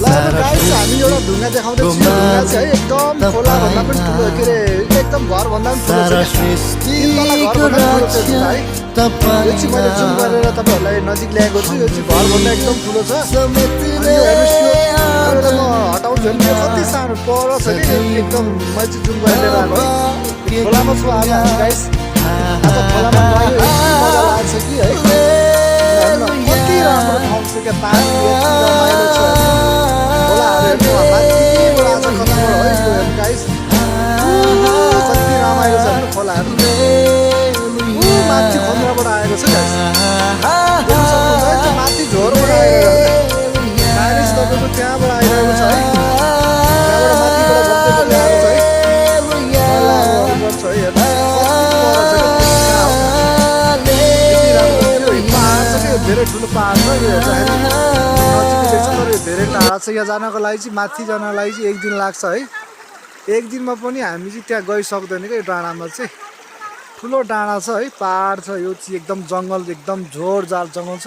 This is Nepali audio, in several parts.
ल अब गाइस हामी एउटा ढुङ्गा देखाउँदैछु यो ढुङ्गा चाहिँ है एकदम खोला भन्दा पनि ठुलो के अरे एकदम घर भन्दा पनि ठुलो छ है यो चाहिँ मैले जुम गरेर तपाईँहरूलाई नजिक ल्याएको छु यो चाहिँ घर भन्दा एकदम ठुलो छ अनि यो हेर्नुहोस् यो म हटाउँछु भने यो कति सानो पर छ कि एकदम मैले चाहिँ जुम गरेर लिएर आएको है खोलामा छु आज हामी गाइस आज खोलामा गयो मजा लाग्छ कि है कति राम्रो ठाउँ छ क्या पानी रमाइलो छ खोलाहरू माथिबाट आज कताबाट है यो हेर्नु गाइस कति रमाइलो छ हेर्नु खोलाहरू माथि खन्द्राबाट आएको छ गाइस देख्न सक्नुहुन्छ है त्यो माथि झोरबाट आएको गाइस तपाईँको त्यहाँबाट आइरहेको छ है त्यहाँबाट माथिबाट झर्दै आएको छ है गर्छ है हेर्नु धेरै ठुलो पहाड छ यो हेर्दाखेरि नजिकै देख्छ तर यो धेरै टाढा छ यहाँ जानको लागि चाहिँ माथि जानलाई चाहिँ 1 दिन लाग्छ है 1 दिनमा पनि हामी चाहिँ त्यहाँ गइसक्दैन क्या यो डाँडामा चाहिँ ठुलो डाँडा छ है पहाड छ यो चाहिँ एकदम जङ्गल एकदम जोरजार जङ्गल छ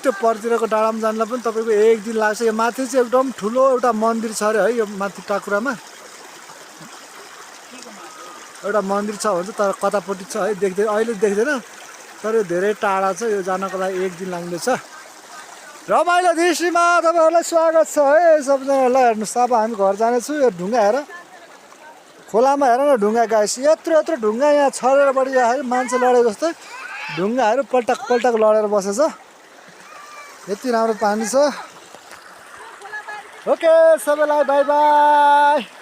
त्यो परतिरको डाँडामा जानलाई पनि तपाईँको 1 दिन लाग्छ यो माथि चाहिँ एकदम ठुलो एउटा मन्दिर छ अरे है यो माथि टाकुरामा एउटा मन्दिर छ भन्छ तर कतापट्टि छ है देख्दै अहिले देख्दैन तर यो धेरै टाढा छ यो जानको लागि 1 दिन लाग्नेछ रमाइलो दृश्यमा तपाईँहरूलाई स्वागत छ है सबजनालाई हेर्नुहोस् अब हामी घर जानेछु यो ढुङ्गा हेर खोलामा हेर न ढुङ्गा गाइस यत्रो ढुङ्गा यहाँ छरेर बढिरहेको मान्छे लडे जस्तै ढुङ्गाहरू पल्टक लडेर बसेछ यति राम्रो पानी छ ओके सबैलाई बाई बाई